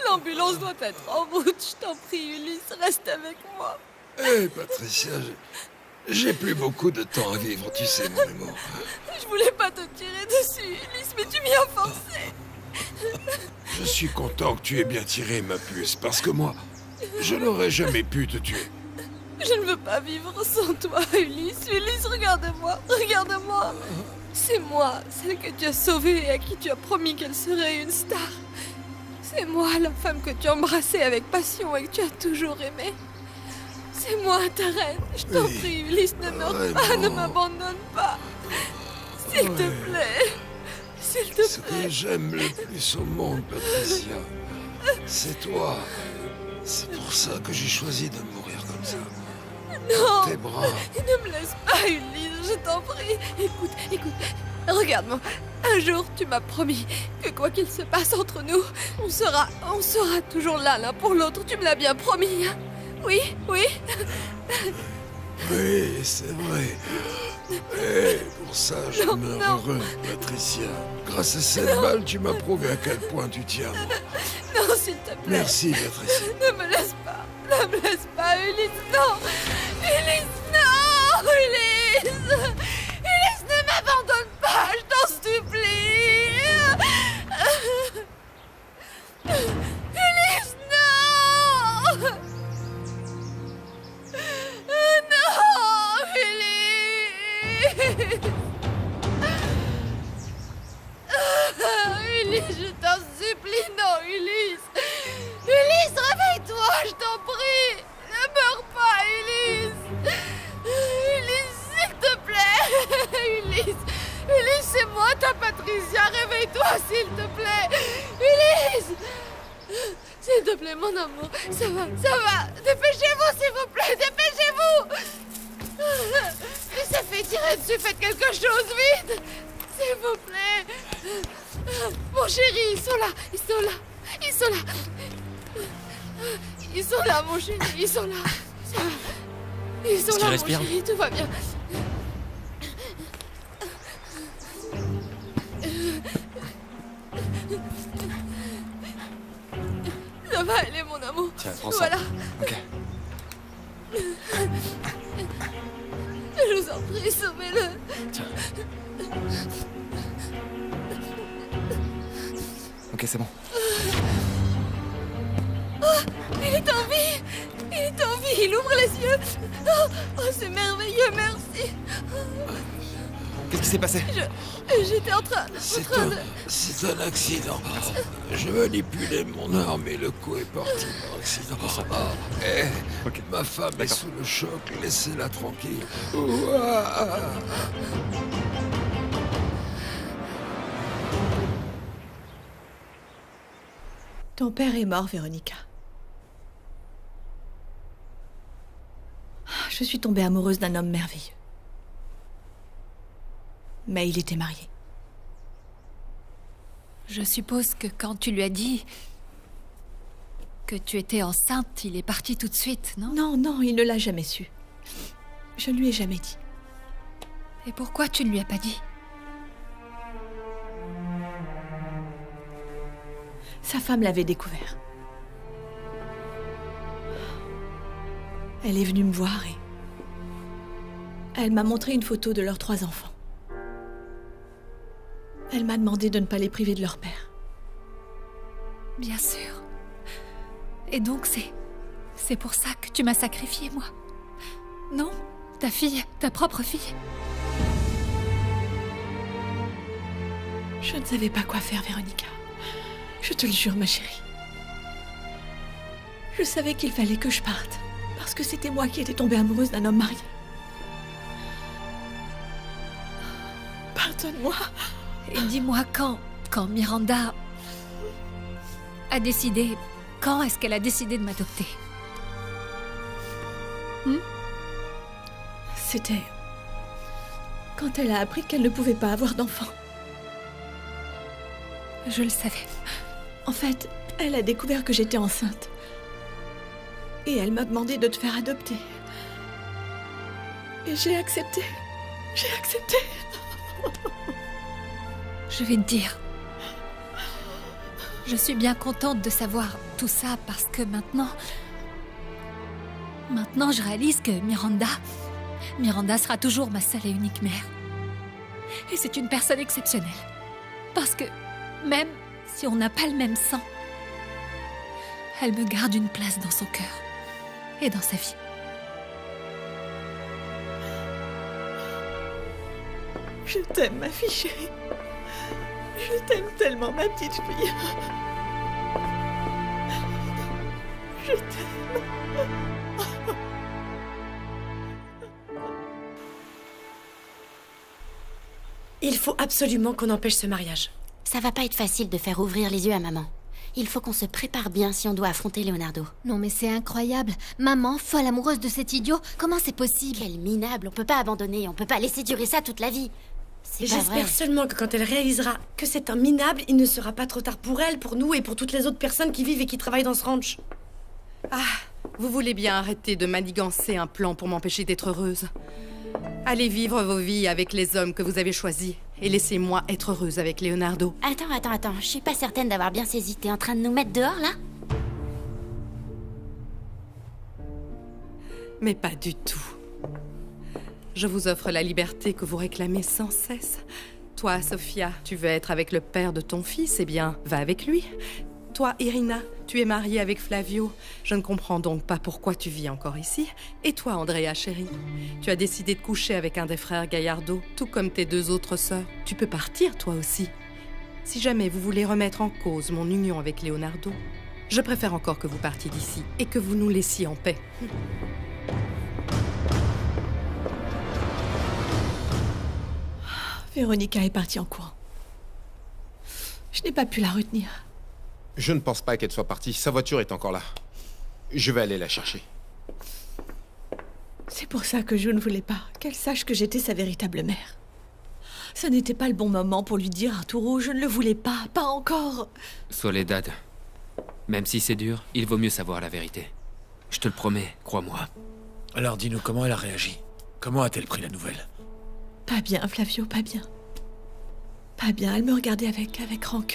L'ambulance doit être en route. Je t'en prie, Ulysse, reste avec moi. Hé, Patricia, j'ai plus beaucoup de temps à vivre, tu sais, mon amour. Je voulais pas te tirer dessus, Ulysse, mais tu m'y as forcé. Je suis content que tu aies bien tiré, ma puce, parce que moi, je n'aurais jamais pu te tuer. Je ne veux pas vivre sans toi, Ulysse. Ulysse, regarde-moi, regarde-moi. C'est moi, celle que tu as sauvée et à qui tu as promis qu'elle serait une star. C'est moi, la femme que tu embrassais avec passion et que tu as toujours aimée. C'est moi, ta reine. Je t'en prie, Ulysse, ne meurs pas, ne m'abandonne pas. S'il te plaît. S'il te plaît. Ce que j'aime le plus au monde, Patricia, c'est toi. C'est pour ça que j'ai choisi de mourir comme ça. Non. Tes bras. Ne me laisse pas, Ulysse, je t'en prie. Écoute, écoute. Regarde-moi. Un jour, tu m'as promis que quoi qu'il se passe entre nous, on sera toujours là l'un pour l'autre. Tu me l'as bien promis, hein? Oui, oui. Oui, c'est vrai. Et pour ça, je meurs heureux, Patricia. Grâce à cette balle, tu m'as prouvé à quel point tu tiens à moi. Non, s'il te plaît. Merci, Patricia. Ne me laisse pas. Ne me laisse pas, Ulysse. Non. Ulysse, non. Ulysse. Ulysse, ne m'abandonne pas. Je t'en supplie. Ulysse, non. Non, Ulysse. Ulysse, je t'en supplie, non, Ulysse. Ulysse, réveille-toi, je t'en prie. Ne meurs pas, Ulysse. Ulysse, s'il te plaît. Ulysse, Ulysse, c'est moi, ta Patricia. Réveille-toi, s'il te plaît. Ulysse. S'il te plaît, mon amour. Ça va, ça va. Dépêchez-vous, s'il vous plaît. Dépêchez-vous. Il s'est fait tirer dessus. Faites quelque chose, vite. S'il vous plaît. Mon chéri, ils sont là. Ils sont là. Ils sont là. Ils sont là, mon chéri. Ils sont là. Ça va. Ils sont là, mon chéri. Tout va bien. Ça va aller, mon amour. Tiens, prends ça. Voilà. Ok. Je vous en prie, sauvez-le. Tiens. Ok, c'est bon. Oh, il est en vie. Il est en vie. Il ouvre les yeux. Oh, c'est merveilleux, merci. Qu'est-ce qui s'est passé? J'étais en train C'est un accident. Je manipulais mon arme et le coup est parti par accident. Ok. Ma femme est sous le choc, laissez-la tranquille. Ouah. Ton père est mort, Véronica. Je suis tombée amoureuse d'un homme merveilleux. Mais il était marié. Je suppose que quand tu lui as dit que tu étais enceinte, il est parti tout de suite, non? Non, non, il ne l'a jamais su. Je ne lui ai jamais dit. Et pourquoi tu ne lui as pas dit? Sa femme l'avait découvert. Elle est venue me voir et... elle m'a montré une photo de leurs 3 enfants. Elle m'a demandé de ne pas les priver de leur père. Bien sûr. Et donc c'est pour ça que tu m'as sacrifiée, moi? Non? Ta fille, ta propre fille? Je ne savais pas quoi faire, Véronica. Je te le jure, ma chérie. Je savais qu'il fallait que je parte, parce que c'était moi qui étais tombée amoureuse d'un homme marié. Pardonne-moi. Et dis-moi quand Miranda a décidé... Quand est-ce qu'elle a décidé de m'adopter? C'était... quand elle a appris qu'elle ne pouvait pas avoir d'enfant. Je le savais. En fait, elle a découvert que j'étais enceinte. Et elle m'a demandé de te faire adopter. Et j'ai accepté. J'ai accepté. Je vais te dire. Je suis bien contente de savoir tout ça parce que maintenant... Maintenant, je réalise que Miranda sera toujours ma seule et unique mère. Et c'est une personne exceptionnelle. Parce que, même si on n'a pas le même sang, elle me garde une place dans son cœur et dans sa vie. Je t'aime, ma fille chérie. Je t'aime tellement, ma petite fille. Je t'aime. Il faut absolument qu'on empêche ce mariage. Ça va pas être facile de faire ouvrir les yeux à maman. Il faut qu'on se prépare bien si on doit affronter Leonardo. Non mais c'est incroyable. Maman, folle amoureuse de cet idiot, comment c'est possible? Quel minable, on peut pas abandonner, on peut pas laisser durer ça toute la vie. C'est pas vrai. J'espère seulement que quand elle réalisera que c'est un minable, il ne sera pas trop tard pour elle, pour nous et pour toutes les autres personnes qui vivent et qui travaillent dans ce ranch. Ah, vous voulez bien arrêter de manigancer un plan pour m'empêcher d'être heureuse. Allez vivre vos vies avec les hommes que vous avez choisis et laissez-moi être heureuse avec Leonardo. Attends, je suis pas certaine d'avoir bien saisi. T'es en train de nous mettre dehors, là? Mais pas du tout. Je vous offre la liberté que vous réclamez sans cesse. Toi, Sophia, tu veux être avec le père de ton fils, eh bien, va avec lui. Toi, Irina, tu es mariée avec Flavio. Je ne comprends donc pas pourquoi tu vis encore ici. Et toi, Andrea, chérie, tu as décidé de coucher avec un des frères Gallardo, tout comme tes deux autres sœurs. Tu peux partir, toi aussi. Si jamais vous voulez remettre en cause mon union avec Leonardo, je préfère encore que vous partiez d'ici et que vous nous laissiez en paix. Véronica est partie en courant. Je n'ai pas pu la retenir. Je ne pense pas qu'elle soit partie. Sa voiture est encore là. Je vais aller la chercher. C'est pour ça que je ne voulais pas qu'elle sache que j'étais sa véritable mère. Ça n'était pas le bon moment pour lui dire Arturo, je ne le voulais pas encore. Soledad, même si c'est dur, il vaut mieux savoir la vérité. Je te le promets, crois-moi. Alors dis-nous comment elle a réagi. Comment a-t-elle pris la nouvelle? Pas bien, Flavio, pas bien. Pas bien, elle me regardait avec rancœur.